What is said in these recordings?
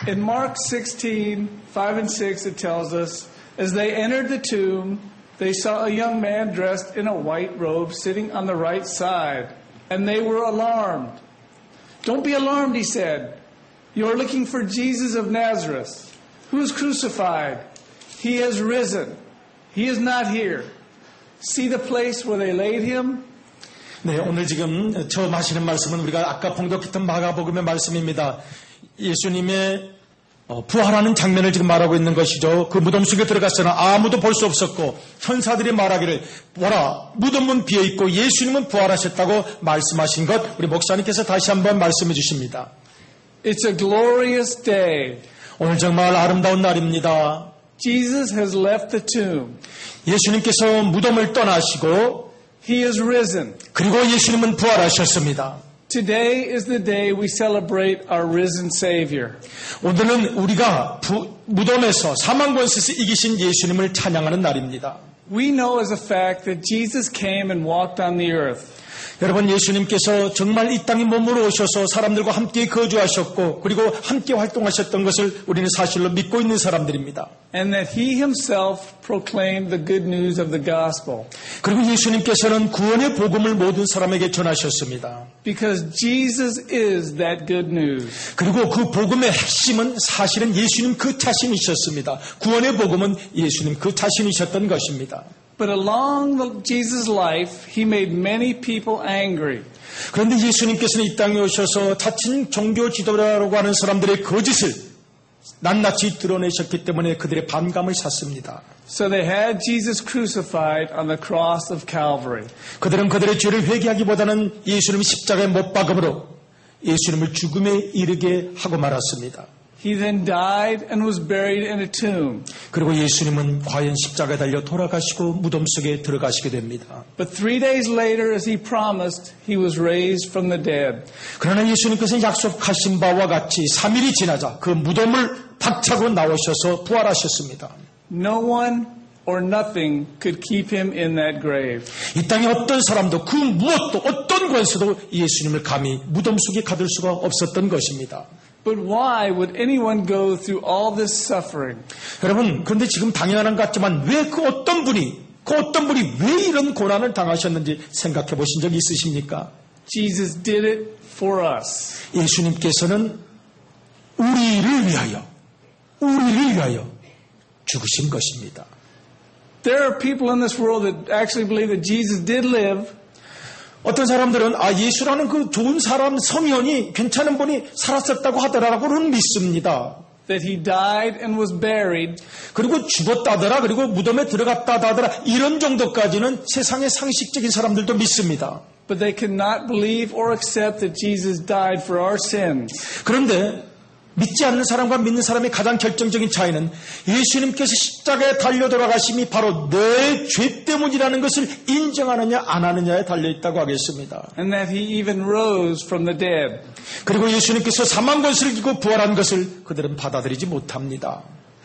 In Mark 16, 5 and 6, it tells us, as they entered the tomb, they saw a young man dressed in a white robe sitting on the right side, and they were alarmed. Don't be alarmed, he said. You are looking for Jesus of Nazareth, who was crucified. He has risen. He is not here. See the place where they laid him? 네, 오늘 지금 처음 하시는 말씀은 우리가 아까 봉독했던 마가복음의 말씀입니다. 예수님의 부활하는 장면을 지금 말하고 있는 것이죠. 그 무덤 속에 들어갔으나 아무도 볼 수 없었고 천사들이 말하기를 보라 무덤은 비어있고 예수님은 부활하셨다고 말씀하신 것 우리 목사님께서 다시 한번 말씀해 주십니다. It's a glorious day. 오늘 정말 아름다운 날입니다. Jesus has left the tomb. 예수님께서 무덤을 떠나시고 He is risen. 그리고 예수님은 부활하셨습니다. Today is the day we celebrate our risen Savior. 오늘은 우리가 무덤에서 사망 권세에서 이기신 예수님을 찬양하는 날입니다. We know as a fact that Jesus came and walked on the earth. 여러분 예수님께서 정말 이 땅에 몸으로 오셔서 사람들과 함께 거주하셨고 그리고 함께 활동하셨던 것을 우리는 사실로 믿고 있는 사람들입니다. And that He Himself proclaimed the good news of the gospel. 그리고 예수님께서는 구원의 복음을 모든 사람에게 전하셨습니다. Because Jesus is that good news. 그리고 그 복음의 핵심은 사실은 예수님 그 자신이셨습니다. 구원의 복음은 예수님 그 자신이셨던 것입니다. But along Jesus' life, He made many people angry. 그런데 예수님께서는 이 땅에 오셔서 자칭 종교 지도자라고 하는 사람들의 거짓을 낱낱이 드러내셨기 때문에 그들의 반감을 샀습니다. So they had Jesus crucified on the cross of Calvary. 그들은 그들의 죄를 회개하기보다는 예수님을 십자가에 못 박음으로 예수님을 죽음에 이르게 하고 말았습니다. He then died and was buried in a tomb. 그리고 예수님은 과연 십자가에 달려 돌아가시고 무덤 속에 들어가시게 됩니다. But 3 days later, as He promised, He was raised from the dead. 그러나 예수님께서는 약속하신 바와 같이 3일이 지나자 그 무덤을 박차고 나오셔서 부활하셨습니다. No one or nothing could keep Him in that grave. 이 땅에 어떤 사람도 그 무엇도 어떤 권세도 예수님을 감히 무덤 속에 가둘 수가 없었던 것입니다. But why would anyone go through all this suffering? 여러분, 그런데 지금 당연한 것 같지만 왜 그 어떤 분이 왜 이런 고난을 당하셨는지 생각해 보신 적 있으십니까? Jesus did it for us. 예수님께서는 우리를 위하여 죽으신 것입니다. There are people in this world that actually believe that Jesus did live. 어떤 사람들은 예수라는 그 좋은 사람 성현이 괜찮은 분이 살았었다고 하더라고는 믿습니다. That He died and was buried. 그리고 죽었다더라 그리고 무덤에 들어갔다더라 이런 정도까지는 세상의 상식적인 사람들도 믿습니다. But they cannot believe or accept that Jesus died for our sins. 그런데 믿지 않는 사람과 믿는 사람의 가장 결정적인 차이는 예수님께서 십자가에 달려 돌아가심이 바로 내 죄 때문이라는 것을 인정하느냐 안 하느냐에 달려있다고 하겠습니다. And that He even rose from the dead. 그리고 예수님께서 사망 권세를 이기고 부활한 것을 그들은 받아들이지 못합니다.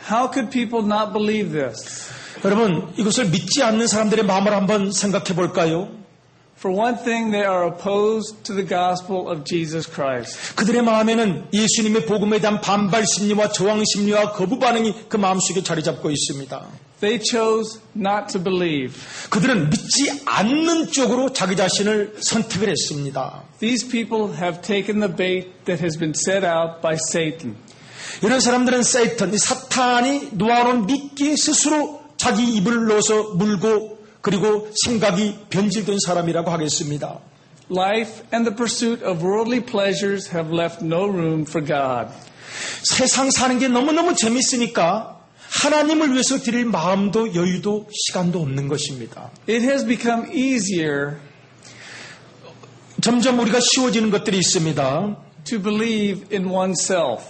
How could people not believe this? 여러분 이것을 믿지 않는 사람들의 마음을 한번 생각해 볼까요? For one thing, they are opposed to the gospel of Jesus Christ. 그들의 마음에는 예수님의 복음에 대한 반발 심리와 저항 심리와 거부 반응이 그 마음속에 자리 잡고 있습니다. They chose not to believe. 그들은 믿지 않는 쪽으로 자기 자신을 선택을 했습니다. These people have taken the bait that has been set out by Satan. 이런 사람들은 사탄이 놓아놓은 미끼에 스스로 자기 입을 넣어서 물고 그리고 생각이 변질된 사람이라고 하겠습니다. Life and the pursuit of worldly pleasures have left no room for God. 세상 사는 게 너무너무 재밌으니까 하나님을 위해서 드릴 마음도 여유도 시간도 없는 것입니다. It has become easier 점점 우리가 쉬워지는 것들이 있습니다. to believe in oneself.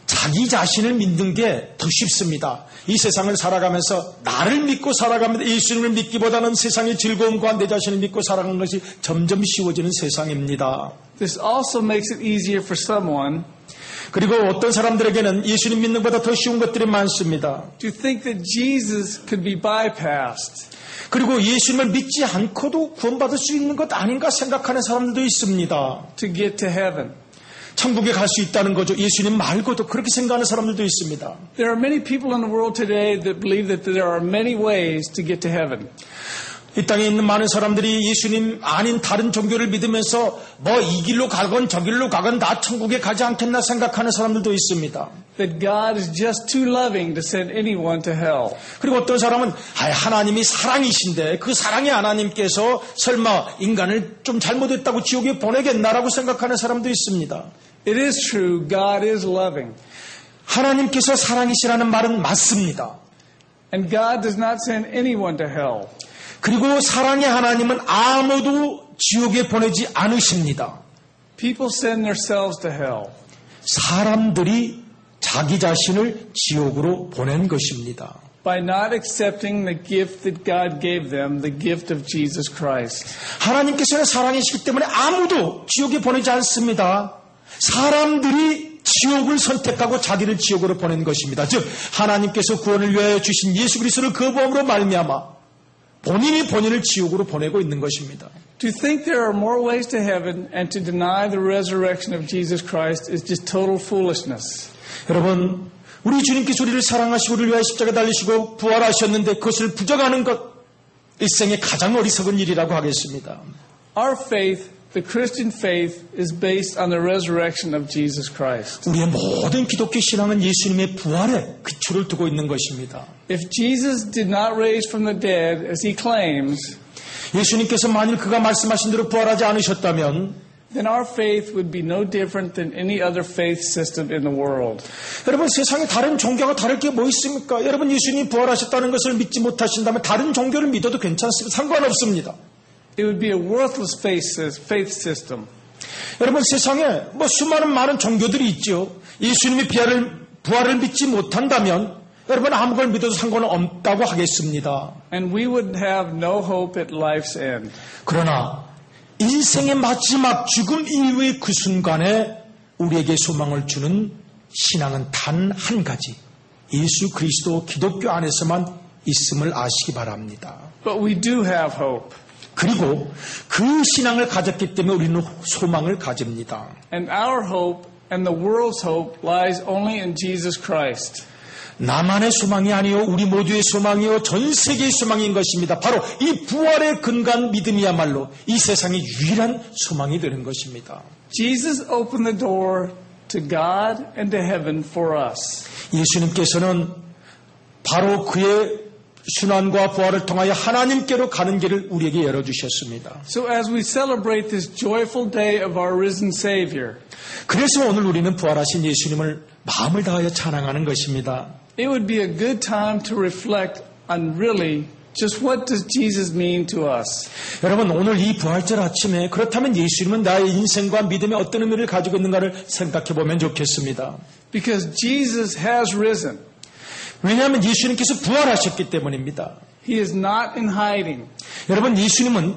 자기 자신을 믿는 게 더 쉽습니다. 이 세상을 살아가면서 나를 믿고 살아가면서 예수님을 믿기보다는 세상의 즐거움과 내 자신을 믿고 살아가는 것이 점점 쉬워지는 세상입니다. This also makes it easier for someone 그리고 어떤 사람들에게는 예수님 믿는 것보다 더 쉬운 것들이 많습니다. to think that Jesus could be bypassed. 그리고 예수님을 믿지 않고도 구원받을 수 있는 것 아닌가 생각하는 사람들도 있습니다. To get to heaven. 천국에 갈 수 있다는 거죠. 예수님 말고도 그렇게 생각하는 사람들도 있습니다. There are many people in the world today that believe that there are many ways to get to heaven. 이 땅에 있는 많은 사람들이 예수님 아닌 다른 종교를 믿으면서 뭐 이 길로 가건 저 길로 가건 나 천국에 가지 않겠나 생각하는 사람들도 있습니다. That God is just too loving to send anyone to hell. 그리고 어떤 사람은 하나님이 사랑이신데 그 사랑의 하나님께서 설마 인간을 좀 잘못했다고 지옥에 보내겠나라고 생각하는 사람도 있습니다. It is true, God is loving. 하나님께서 사랑이시라는 말은 맞습니다. And God does not send anyone to hell. 그리고 사랑의 하나님은 아무도 지옥에 보내지 않으십니다. People send themselves to hell. 사람들이 자기 자신을 지옥으로 보낸 것입니다. By not accepting the gift that God gave them, the gift of Jesus Christ. 하나님께서는 사랑이시기 때문에 아무도 지옥에 보내지 않습니다. 사람들이 지옥을 선택하고 자기를 지옥으로 보낸 것입니다. 즉 하나님께서 구원을 위하여 주신 예수 그리스도를 거부함으로 말미암아 본인이 본인을 지옥으로 보내고 있는 것입니다. To think there are more ways to heaven and to deny the resurrection of Jesus Christ is just total foolishness. 여러분, 우리 주님께서 우리를 사랑하시고 우리를 위하여 십자가에 달리시고 부활하셨는데 그것을 부정하는 것 일생의 가장 어리석은 일이라고 하겠습니다. Our faith, the Christian faith, is based on the resurrection of Jesus Christ. 우리의 모든 기독교 신앙은 예수님의 부활에 기초를 두고 있는 것입니다. If Jesus did not raise from the dead, as he claims, 예수님께서 만일 그가 말씀하신 대로 부활하지 않으셨다면 then our faith would be no different than any other faith system in the world. 여러분 세상에 다른 종교가 다를 게 뭐 있습니까? 여러분 예수님이 부활하셨다는 것을 믿지 못하신다면 다른 종교를 믿어도 괜찮습니다. 상관없습니다. It would be a worthless faith system. 여러분 세상에 뭐 수많은 많은 종교들이 있죠. 예수님이 부활을 믿지 못한다면 여러분 아무 걸 믿어도 상관은 없다고 하겠습니다. And we would have no hope at life's end. 그러나 인생의 마지막 죽음 이후의 그 순간에 우리에게 소망을 주는 신앙은 단 한 가지. 예수 그리스도 기독교 안에서만 있음을 아시기 바랍니다. But we do have hope. 그리고 그 신앙을 가졌기 때문에 우리는 소망을 가집니다. And our hope and the world's hope lies only in Jesus Christ. 나만의 소망이 아니요 우리 모두의 소망이요 전 세계의 소망인 것입니다. 바로 이 부활의 근간 믿음이야말로 이 세상의 유일한 소망이 되는 것입니다. Jesus opened the door to God and to heaven for us. 예수님께서는 바로 그의 순환과 부활을 통하여 하나님께로 가는 길을 우리에게 열어주셨습니다. So as we celebrate this joyful day of our risen Savior, 그래서 오늘 우리는 부활하신 예수님을 마음을 다하여 찬양하는 것입니다. it would be a good time to reflect on really just what does Jesus mean to us. 여러분 오늘 이 부활절 아침에 그렇다면 예수님은 나의 인생과 믿음에 어떤 의미를 가지고 있는가를 생각해 보면 좋겠습니다. Because Jesus has risen. 왜냐하면 예수님께서 부활하셨기 때문입니다. He is not in hiding. 여러분 예수님은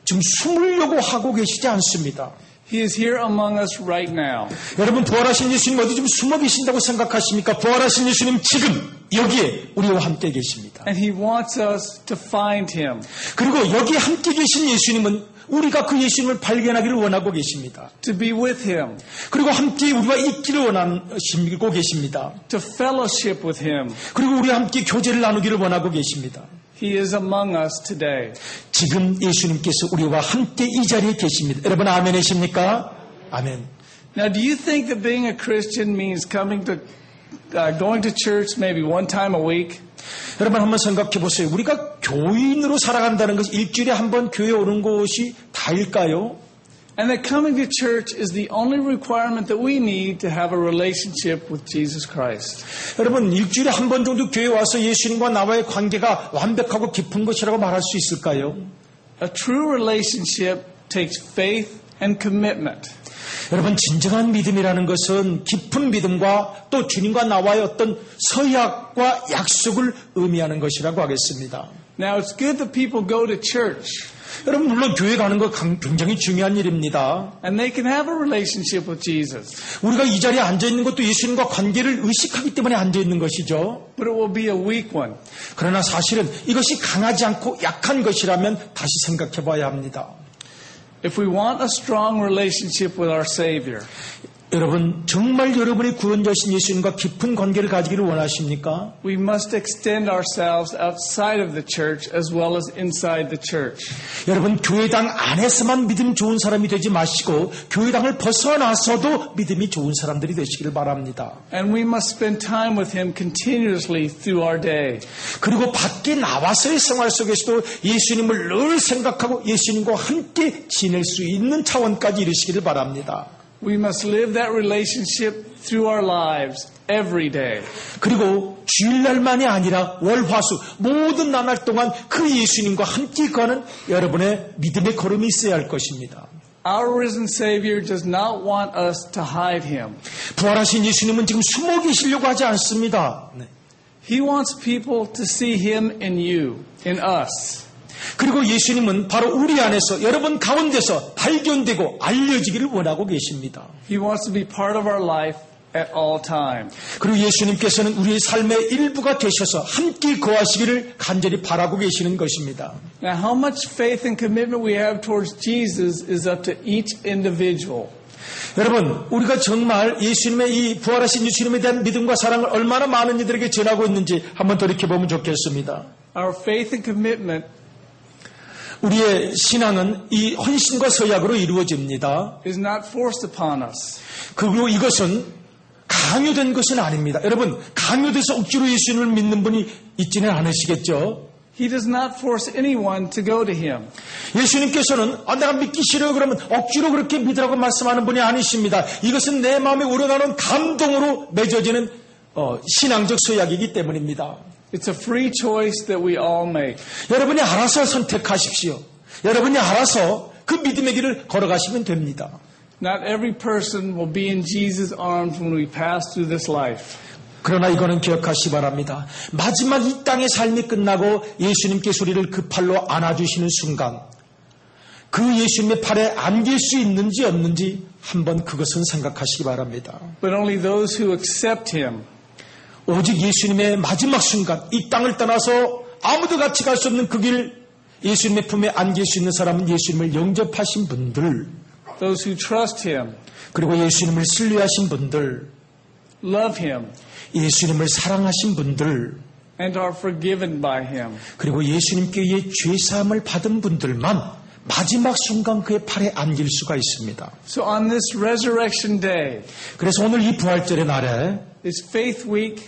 지금 숨으려고 하고 계시지 않습니다. He is here among us right now. 여러분 부활하신 예수님 어디 좀 숨어 계신다고 생각하십니까? 부활하신 예수님 지금 여기에 우리와 함께 계십니다. And He wants us to find Him. 그리고 여기 함께 계신 예수님은 우리가 그 예수님을 발견하기를 원하고 계십니다. To be with Him. 그리고 함께 우리와 있기를 원하시고 계십니다. To fellowship with Him. 그리고 우리와 함께 교제를 나누기를 원하고 계십니다. He is among us today. 지금 예수님께서 우리와 함께 이 자리에 계십니다. 여러분 아멘이십니까? 아멘. Now, do you think that being a Christian means going to church maybe one time a week? 여러분 한번 생각해 보세요. 우리가 교인으로 살아간다는 것이 일주일에 한 번 교회에 오는 것이 다일까요? And that coming to church is the only requirement that we need to have a relationship with Jesus Christ. 여러분 일주일에 한 번 정도 교회에 와서 예수님과 나와의 관계가 완벽하고 깊은 것이라고 말할 수 있을까요? A true relationship takes faith and commitment. 여러분 진정한 믿음이라는 것은 깊은 믿음과 또 주님과 나와의 어떤 서약과 약속을 의미하는 것이라고 하겠습니다. Now it's good that people go to church. 여러분 물론 교회 가는 거 굉장히 중요한 일입니다. And they can have a relationship with Jesus. 우리가 이 자리에 앉아있는 것도 예수님과 관계를 의식하기 때문에 앉아있는 것이죠. But it will be a weak one. 그러나 사실은 이것이 강하지 않고 약한 것이라면 다시 생각해 봐야 합니다. If we want a strong relationship with our Savior, 여러분 정말 여러분의 구원자신 예수님과 깊은 관계를 가지기를 원하십니까? We must extend ourselves outside of the church as well as inside the church. 여러분 교회당 안에서만 믿음 좋은 사람이 되지 마시고 교회당을 벗어나서도 믿음이 좋은 사람들이 되시기를 바랍니다. And we must spend time with Him continuously through our day. 그리고 밖에 나와서의 생활 속에서도 예수님을 늘 생각하고 예수님과 함께 지낼 수 있는 차원까지 이르시기를 바랍니다. We must live that relationship through our lives every day. 그리고 주일날만이 아니라 월화수 모든 나날 동안 그 예수님과 함께 가는 여러분의 믿음의 걸음이 있어야 할 것입니다. Our risen Savior does not want us to hide Him. 부활하신 예수님은 지금 숨어 계시려고 하지 않습니다. 네. He wants people to see Him in you, in us. 그리고 예수님은 바로 우리 안에서 여러분 가운데서 발견되고 알려지기를 원하고 계십니다. He wants to be part of our life at all time. 그리고 예수님께서는 우리의 삶의 일부가 되셔서 함께 거하시기를 간절히 바라고 계시는 것입니다. Now, how much faith and commitment we have towards Jesus is up to each individual. 여러분, 우리가 정말 예수님의 이 부활하신 예수님에 대한 믿음과 사랑을 얼마나 많은 이들에게 전하고 있는지 한번 돌이켜보면 좋겠습니다. Our faith and commitment 우리의 신앙은 이 헌신과 서약으로 이루어집니다. is not forced upon us. 그리고 이것은 강요된 것은 아닙니다. 여러분, 강요돼서 억지로 예수님을 믿는 분이 있지는 않으시겠죠? He does not force anyone to go to Him. 예수님께서는 내가 믿기 싫어요 그러면 억지로 그렇게 믿으라고 말씀하는 분이 아니십니다. 이것은 내 마음에 우러나는 감동으로 맺어지는 신앙적 서약이기 때문입니다. It's a free choice that we all make. 여러분이 알아서 선택하십시오. 여러분이 알아서 그 믿음의 길을 걸어가시면 됩니다. Not every person will be in Jesus' arms when we pass through this life. 그러나 이거는 기억하시 바랍니다. 마지막 이 땅의 삶이 끝나고 예수님께서 우리를 그 팔로 안아주시는 순간 그 예수님의 팔에 안길 수 있는지 없는지 한번 그것은 생각하시기 바랍니다. But only those who accept Him 오직 예수님의 마지막 순간 이 땅을 떠나서 아무도 같이 갈 수 없는 그 길 예수님의 품에 안길 수 있는 사람은 예수님을 영접하신 분들 those who trust Him, 그리고 예수님을 신뢰하신 분들 love Him, 예수님을 사랑하신 분들 and are forgiven by Him. 그리고 예수님께 의해 죄사함을 받은 분들만 마지막 순간 그의 팔에 안길 수가 있습니다. So on this resurrection day, 그래서 오늘 이 부활절의 날에 is faith weak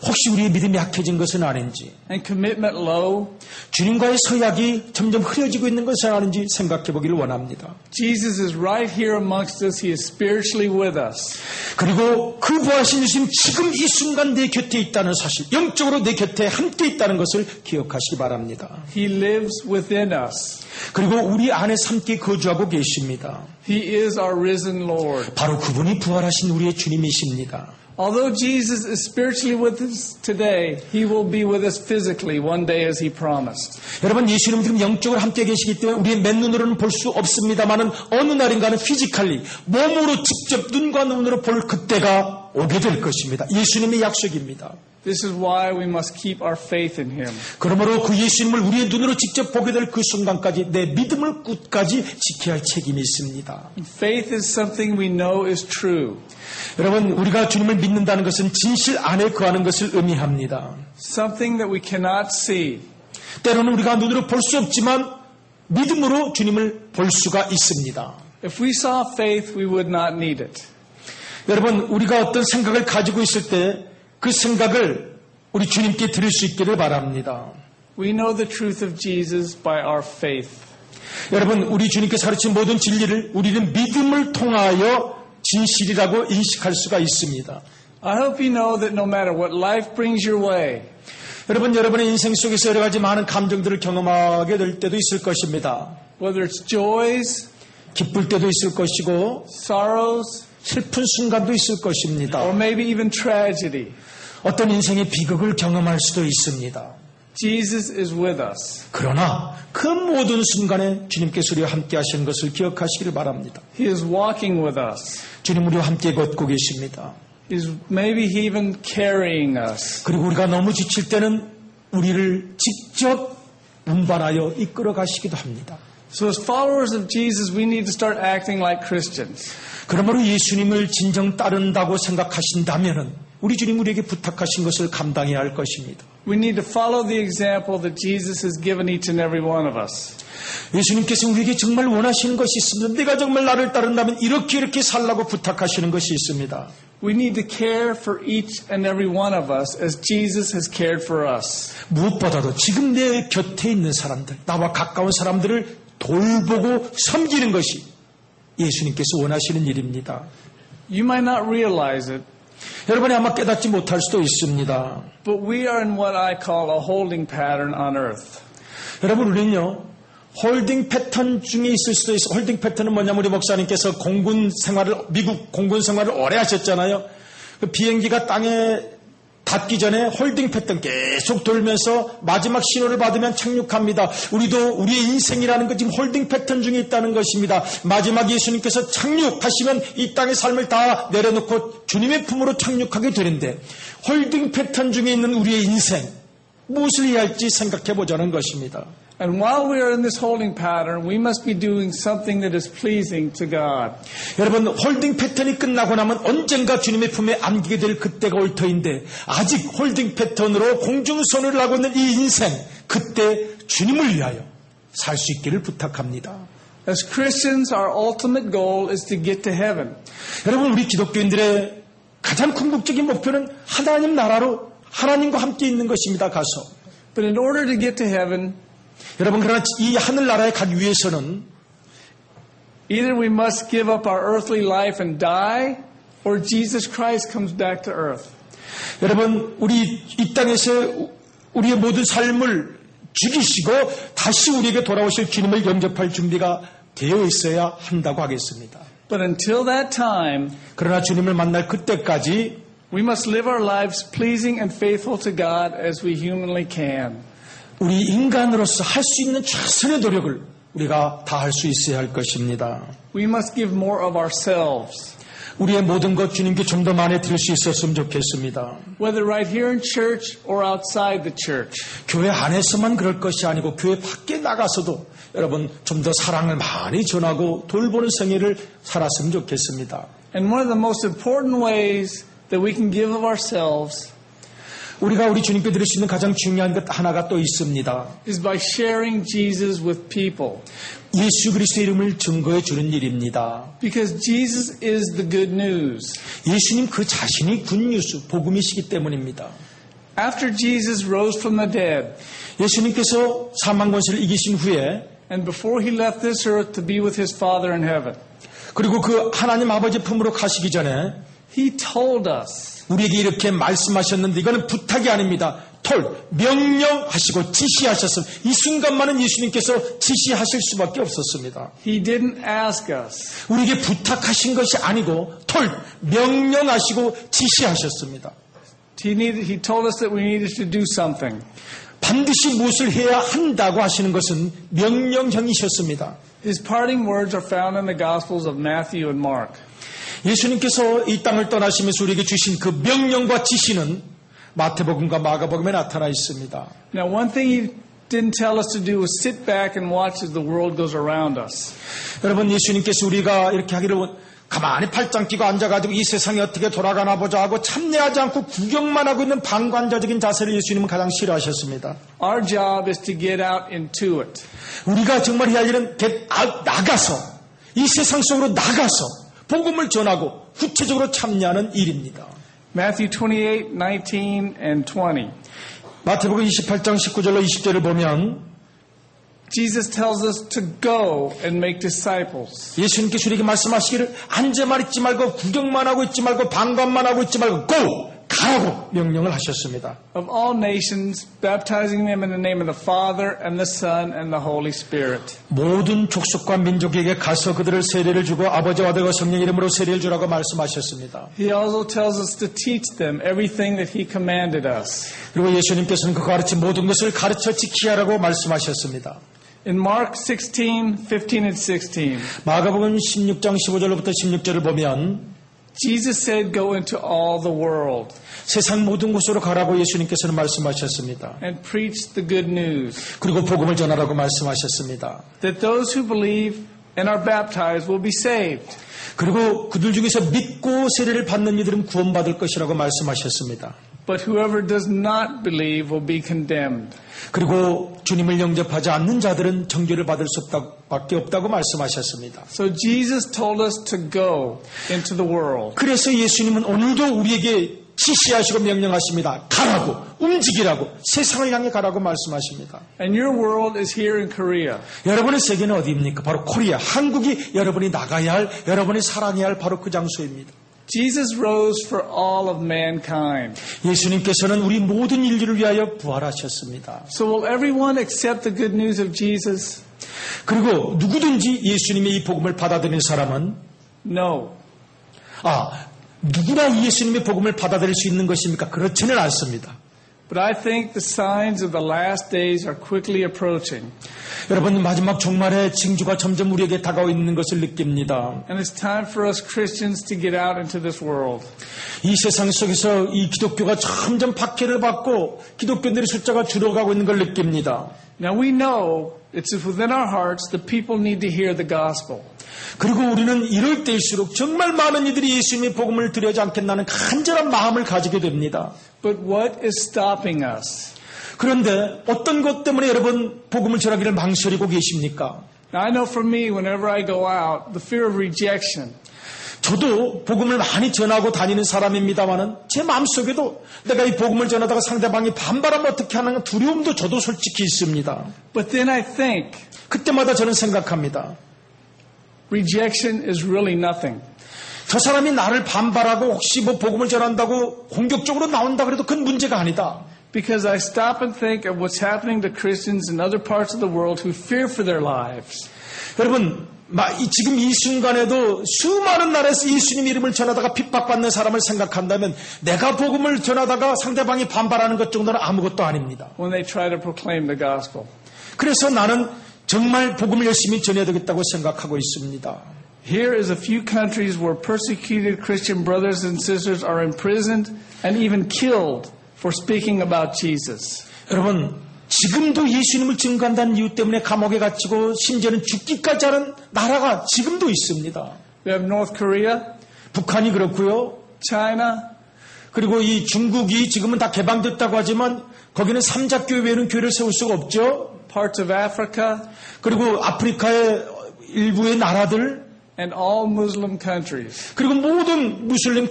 혹시 우리의 믿음이 약해진 것은 아닌지 and commitment low? 주님과의 서약이 점점 흐려지고 있는 것은 아닌지 생각해 보기를 원합니다. Jesus is right here amongst us. He is spiritually with us. 그리고 그 부활하신 예수님 지금 이 순간 내 곁에 있다는 사실, 영적으로 내 곁에 함께 있다는 것을 기억하시기 바랍니다. He lives within us. 그리고 우리 안에 함께 거주하고 계십니다. He is our risen Lord. 바로 그분이 부활하신 우리의 주님이십니다. Although Jesus is spiritually with us today, He will be with us physically one day as He promised. 여러분 예수님 지금 영적으로 함께 계시기 때문에 우리의 맨눈으로는 볼 수 없습니다만은 어느 날인가는 피지컬리 몸으로 직접 눈과 눈으로 볼 그때가 오게 될 것입니다. 예수님의 약속입니다. This is why we must keep our faith in Him. 그러므로 그 예수님을 우리의 눈으로 직접 보게 될 그 순간까지 내 믿음을 끝까지 지켜야 할 책임이 있습니다. Faith is something we know is true. 여러분 우리가 주님을 믿는다는 것은 진실 안에 거하는 것을 의미합니다. Something that we cannot see. 때로는 우리가 눈으로 볼 수 없지만 믿음으로 주님을 볼 수가 있습니다. If we saw faith, we would not need it. 여러분 우리가 어떤 생각을 가지고 있을 때 그 생각을 우리 주님께 드릴 수 있기를 바랍니다. We know the truth of Jesus by our faith. 여러분 우리 주님께서 가르친 모든 진리를 우리는 믿음을 통하여 진실이라고 인식할 수가 있습니다. I hope you know that no matter what life brings your way, 여러분 여러분의 인생 속에서 여러 가지 많은 감정들을 경험하게 될 때도 있을 것입니다. whether it's joys, 기쁠 때도 있을 것이고 sorrows, 슬픈 순간도 있을 것입니다. or maybe even tragedy, 어떤 인생의 비극을 경험할 수도 있습니다. Jesus is with us. 그러나 그 모든 순간에 주님께서 우리와 함께 하시는 것을 기억하시기를 바랍니다. He is walking with us. 주님 우리와 함께 걷고 계십니다. Maybe He even carrying us. 그리고 우리가 너무 지칠 때는 우리를 직접 운반하여 이끌어 가시기도 합니다. So as followers of Jesus, we need to start acting like Christians. 그러므로 예수님을 진정 따른다고 생각하신다면은 우리 주님 우리에게 부탁하신 것을 감당해야 할 것입니다. We need to follow the example that Jesus has given each and every one of us. 예수님께서 우리에게 정말 원하시는 것이 있습니다. 내가 정말 나를 따른다면 이렇게 살라고 부탁하시는 것이 있습니다. We need to care for each and every one of us as Jesus has cared for us. 무엇보다도 지금 내 곁에 있는 사람들, 나와 가까운 사람들을 돌보고 섬기는 것이 예수님께서 원하시는 일입니다. You might not realize it, 여러분이 아마 깨닫지 못할 수도 있습니다. but we are in what I call a holding pattern on earth. 여러분 우리는요. 홀딩 패턴 중에 있을 수도 있어요. 홀딩 패턴은 뭐냐면 우리 목사님께서 미국 공군 생활을 오래 하셨잖아요. 그 비행기가 땅에 닿기 전에 홀딩 패턴 계속 돌면서 마지막 신호를 받으면 착륙합니다. 우리도 우리의 인생이라는 것 지금 홀딩 패턴 중에 있다는 것입니다. 마지막 예수님께서 착륙하시면 이 땅의 삶을 다 내려놓고 주님의 품으로 착륙하게 되는데 홀딩 패턴 중에 있는 우리의 인생 무엇을 해야 할지 생각해 보자는 것입니다. And while we are in this holding pattern, we must be doing something that is pleasing to God. 여러분 홀딩 패턴이 끝나고 나면 언젠가 주님의 품에 안기게 될 그때가 올 터인데 아직 홀딩 패턴으로 공중선을 하고 있는 이 인생 그때 주님을 위하여 살 수 있기를 부탁합니다. As Christians, our ultimate goal is to get to heaven. 여러분 우리 기독교인들의 가장 궁극적인 목표는 하나님 나라로 하나님과 함께 있는 것입니다. 가서. But in order to get to heaven, 여러분 그러나 이 하늘나라에 가기 위해서는 either we must give up our earthly life and die, or Jesus Christ comes back to earth. 여러분 우리 이 땅에서 우리의 모든 삶을 죽이시고 다시 우리에게 돌아오실 주님을 영접할 준비가 되어 있어야 한다고 하겠습니다. But until that time, 그러나 주님을 만날 그때까지 we must live our lives pleasing and faithful to God as we humanly can. 우리 인간으로서 할 수 있는 최선의 노력을 우리가 다 할 수 있어야 할 것입니다. We must give more of ourselves. 우리의 모든 것 주님께 좀 더 많이 드릴 수 있었으면 좋겠습니다. Whether right here in church or outside the church. 교회 안에서만 그럴 것이 아니고 교회 밖에 나가서도 여러분 좀 더 사랑을 많이 전하고 돌보는 생애를 살았으면 좋겠습니다. And one of the most important ways that we can give of ourselves 우리가 우리 주님께 드릴 수 있는 가장 중요한 것 하나가 또 있습니다. is by sharing Jesus with people. 예수 그리스도의 이름을 증거해 주는 일입니다. Because Jesus is the good news. 예수님 그 자신이 굿뉴스, 복음이시기 때문입니다. After Jesus rose from the dead, 예수님께서 사망 권세를 이기신 후에 and before he left this earth to be with his Father in heaven, 그리고 그 하나님 아버지 품으로 가시기 전에 he told us 우리에게 이렇게 말씀하셨는데 이거는 부탁이 아닙니다. 명령하시고 지시하셨음. 이 순간만은 예수님께서 지시하실 수밖에 없었습니다. he didn't ask us. 우리에게 부탁하신 것이 아니고 명령하시고 지시하셨습니다. He told us that we needed to do something. 반드시 무엇을 해야 한다고 하시는 것은 명령형이셨습니다. His parting words are found in the Gospels of Matthew and Mark. 예수님께서 이 땅을 떠나시면서 우리에게 주신 그 명령과 지시는 마태복음과 마가복음에 나타나 있습니다. Now, one thing he didn't tell us to do was sit back and watch as the world goes around us. 여러분 예수님께서 우리가 이렇게 하기를 가만히 팔짱 끼고 앉아가지고 이 세상이 어떻게 돌아가나 보자 하고 참여하지 않고 구경만 하고 있는 방관자적인 자세를 예수님은 가장 싫어하셨습니다. Our job is to get out into it. 우리가 정말 해야 할 일은 나가서 이 세상 속으로 나가서 복음을 전하고 구체적으로 참여하는 일입니다. Matthew 28, 19 and 20. 마태복음 28장 19절로 20절을 보면 Jesus tells us to go and make disciples. 예수님께서 우리에게 말씀하시기를 앉아만 있지 말고 구경만 하고 있지 말고 방관만 하고 있지 말고 가라고 명령을 하셨습니다. Of all nations, baptizing them in the name of the Father and the Son and the Holy Spirit. 모든 족속과 민족에게 가서 그들을 세례를 주고 아버지와 아들과 성령 이름으로 세례를 주라고 말씀하셨습니다. He also tells us to teach them everything that He commanded us. 그리고 예수님께서는 그 가르친 모든 것을 가르쳐 지키라고 말씀하셨습니다. In Mark 16, 15 and 16, 마가복음 16장 15절로부터 16절을 보면 Jesus said, go into all the world 세상 모든 곳으로 가라고 예수님께서는 말씀하셨습니다. and preach the good news. 그리고 복음을 전하라고 말씀하셨습니다. That those who believe and are baptized will be saved. 그리고 그들 중에서 믿고 세례를 받는 이들은 구원받을 것이라고 말씀하셨습니다. But whoever does not believe will be condemned. 그리고 주님을 영접하지 않는 자들은 정죄를 받을 수 밖에 없다고 말씀하셨습니다. So Jesus told us to go into the world. 그래서 예수님은 오늘도 우리에게 지시하시고 명령하십니다. 가라고, 움직이라고, 세상을 향해 가라고 말씀하십니다. And your world is here in Korea. 여러분의 세계는 어디입니까? 바로 코리아, 한국이 여러분이 나가야 할, 여러분이 사랑해야 할 바로 그 장소입니다. Jesus rose for all of mankind. 예수님께서는 우리 모든 인류를 위하여 부활하셨습니다. So will everyone accept the good news of Jesus? 그리고 누구든지 예수님의 이 복음을 받아들이는 사람은 No. 누구나 예수님의 복음을 받아들일 수 있는 것입니까? 그렇지는 않습니다. But I think the signs of the last days are quickly approaching. 여러분, 마지막 종말의 징조가 점점 우리에게 다가오고 있는 것을 느낍니다. And it's time for us Christians to get out into this world. 이 세상 속에서 이 기독교가 점점 박해를 받고 기독교인들의 숫자가 줄어가고 있는 걸 느낍니다. Now we know it's within our hearts the people need to hear the gospel. 그리고 우리는 이럴 때일수록 정말 많은 이들이 예수님의 복음을 들여지 않겠다는 간절한 마음을 가지게 됩니다. But what is stopping us? 그런데 어떤 것 때문에 여러분 복음을 전하기를 망설이고 계십니까? Now I know for me, whenever I go out, the fear of rejection. 저도 복음을 많이 전하고 다니는 사람입니다만은 제 마음속에도 내가 이 복음을 전하다가 상대방이 반발하면 어떻게 하는 두려움도 저도 솔직히 있습니다. But then I think 그때마다 저는 생각합니다. rejection is really nothing. 저 사람이 나를 반발하고 혹시 뭐 복음을 전한다고 공격적으로 나온다 그래도 그건 문제가 아니다. Because I stop and think of what's happening to Christians in other parts of the world who fear for their lives. 여러분, 지금 이 순간에도 수많은 나라에서 예수님 이름을 전하다가 핍박받는 사람을 생각한다면 내가 복음을 전하다가 상대방이 반발하는 것 정도는 아무것도 아닙니다. When they try to proclaim the gospel. 그래서 나는 정말 복음을 열심히 전해야 되겠다고 생각하고 있습니다. Here is a few countries where persecuted Christian brothers and sisters are imprisoned and even killed for speaking about Jesus. 여러분, 지금도 예수님을 증거한다는 이유 때문에 감옥에 갇히고 심지어는 죽기까지 하는 나라가 지금도 있습니다. We have North Korea, 북한이 그렇고요. China, 그리고 이 중국이 지금은 다 개방됐다고 하지만 거기는 삼자교회 외에는 교회를 세울 수가 없죠. parts of Africa, 그리고 아프리카의 일부의 나라들, and all Muslim countries. 그리고 모든 무슬림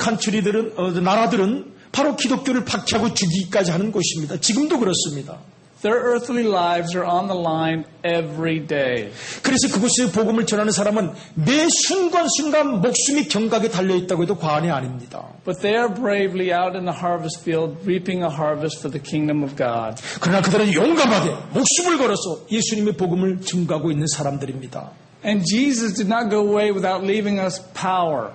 나라들은 바로 기독교를 박해하고 죽이기까지 하는 곳입니다. 지금도 그렇습니다. Their earthly lives are on the line every day. 그래서 그곳에 복음을 전하는 사람은 매 순간순간 목숨이 경각에 달려있다고 해도 과언이 아닙니다. But they are bravely out in the harvest field reaping a harvest for the kingdom of God. 그러나 그들은 용감하게 목숨을 걸어서 예수님의 복음을 증거하고 있는 사람들입니다. And Jesus did not go away without leaving us power.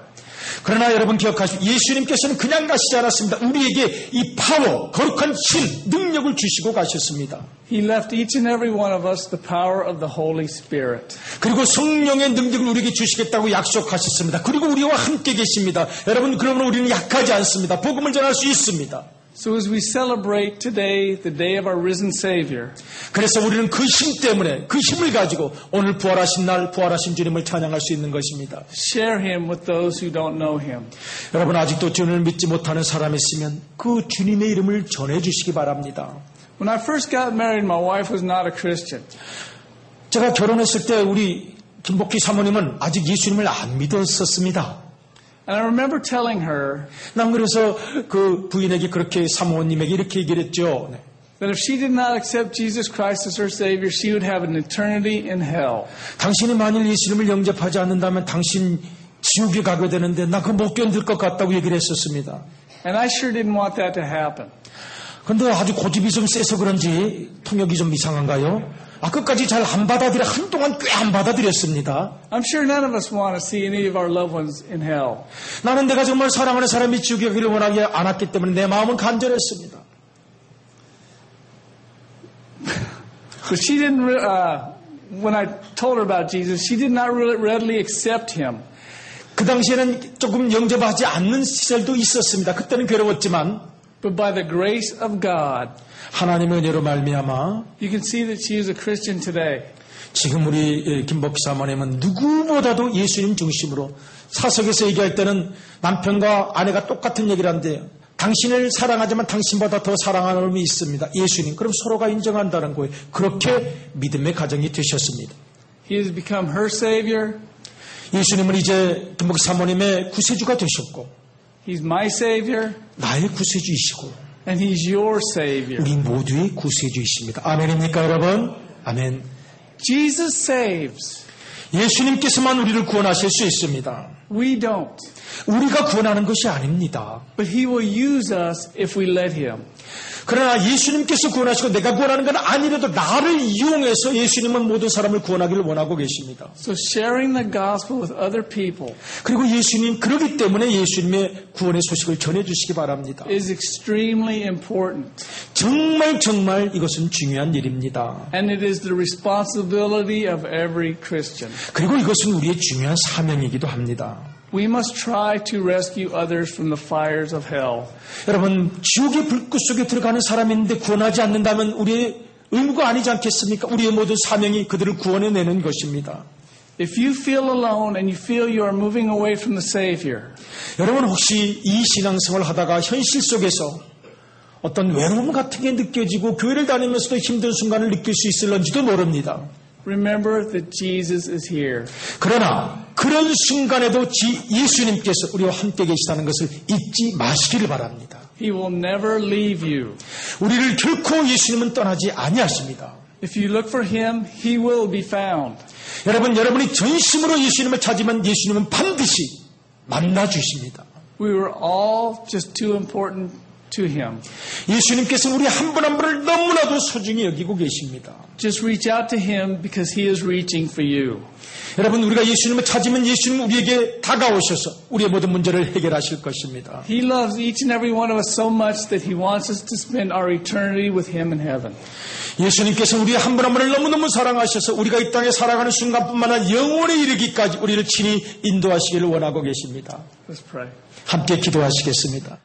그러나 여러분 기억하십시오. 예수님께서는 그냥 가시지 않았습니다. 우리에게 이 파워, 거룩한 힘, 능력을 주시고 가셨습니다. He left each and every one of us the power of the Holy Spirit. 그리고 성령의 능력을 우리에게 주시겠다고 약속하셨습니다. 그리고 우리와 함께 계십니다. 여러분, 그러므로 우리는 약하지 않습니다. 복음을 전할 수 있습니다. So as we celebrate today the day of our risen Savior, 그래서 우리는 그 힘 때문에 그 힘을 가지고 오늘 부활하신 날 부활하신 주님을 찬양할 수 있는 것입니다. share Him with those who don't know Him. 여러분 아직도 주님을 믿지 못하는 사람이 있으면 그 주님의 이름을 전해 주시기 바랍니다. When I first got married, my wife was not a Christian. 제가 결혼했을 때 우리 김복희 사모님은 아직 예수님을 안 믿었었습니다. And I remember telling her 난 그래서 그 부인에게 그렇게 사모님에게 이렇게 얘기를 했죠. that if she did not accept Jesus Christ as her Savior, she would have an eternity in hell. 당신이 만일 예수님을 영접하지 않는다면 당신 지옥에 가게 되는데 나 그거 못 견딜 것 같다고 얘기를 했었습니다. And I sure didn't want that to happen. 근데 아주 고집이 좀 세서 그런지 통역이 좀 이상한가요? 끝까지 잘 안 받아들여 한동안 꽤 안 받아들였습니다. I'm sure none of us want to see any of our loved ones in hell. 나는 내가 정말 사랑하는 사람이 지옥에 가기를 원하지 않았기 때문에 내 마음은 간절했습니다. But she didn't. When I told her about Jesus, she did not really readily accept Him. 그 당시에는 조금 영접하지 않는 시절도 있었습니다. 그때는 괴로웠지만 But by the grace of God, 하나님의 은혜로 말미암아 you can see that she is a Christian today. 지금 우리 김복희 사모님은 누구보다도 예수님 중심으로 사석에서 얘기할 때는 남편과 아내가 똑같은 얘기를 하는데요. 당신을 사랑하지만 당신보다 더 사랑하는 사람이 있습니다. 예수님. 그럼 서로가 인정한다는 거예요. 그렇게 믿음의 가정이 되셨습니다. He has become her Savior. 예수님은 이제 김복희 사모님의 구세주가 되셨고 He's my Savior. 나의 구세주이시고 And He's your Savior. 우리 모두의 구세주이십니다. 아멘입니까 여러분? 아멘. Jesus saves. 예수님께서만 우리를 구원하실 수 있습니다. We don't. 우리가 구원하는 것이 아닙니다. But He will use us if we let Him. 그러나 예수님께서 구원하시고 내가 구원하는 건 아니라도 나를 이용해서 예수님은 모든 사람을 구원하기를 원하고 계십니다. So sharing the gospel with other people 그리고 예수님 그렇기 때문에 예수님의 구원의 소식을 전해주시기 바랍니다. is extremely important. 정말 이것은 중요한 일입니다. And it is the responsibility of every Christian. 그리고 이것은 우리의 중요한 사명이기도 합니다. We must try to rescue others from the fires of hell. 여러분 지옥의 불꽃 속에 들어가는 사람인데 구원하지 않는다면 우리의 의무가 아니지 않겠습니까? 우리의 모든 사명이 그들을 구원해내는 것입니다. If you feel alone and you feel you are moving away from the Savior, 여러분 혹시 이 신앙생활을 하다가 현실 속에서 어떤 외로움 같은 게 느껴지고 교회를 다니면서도 힘든 순간을 느낄 수 있을런지도 모릅니다. remember that Jesus is here. 그러나 그런 순간에도 예수님께서 우리와 함께 계시다는 것을 잊지 마시기를 바랍니다. He will never leave you. 우리를 결코 예수님은 떠나지 아니하십니다. If you look for Him, He will be found. 여러분이 전심으로 예수님을 찾으면 예수님은 반드시 만나 주십니다. We were all just too important to Him. 예수님께서는 우리 한 분 한 분을 너무나도 소중히 여기고 계십니다. Just reach out to Him because He is reaching for you. 여러분 우리가 예수님을 찾으면 예수님은 우리에게 다가오셔서 우리의 모든 문제를 해결하실 것입니다. He loves each and every one of us so much that He wants us to spend our eternity with Him in heaven. 예수님께서 우리 한 분 한 분을 너무너무 사랑하셔서 우리가 이 땅에 살아가는 순간뿐만 아니라 영원에 이르기까지 우리를 친히 인도하시기를 원하고 계십니다. Let's pray. 함께 기도하시겠습니다.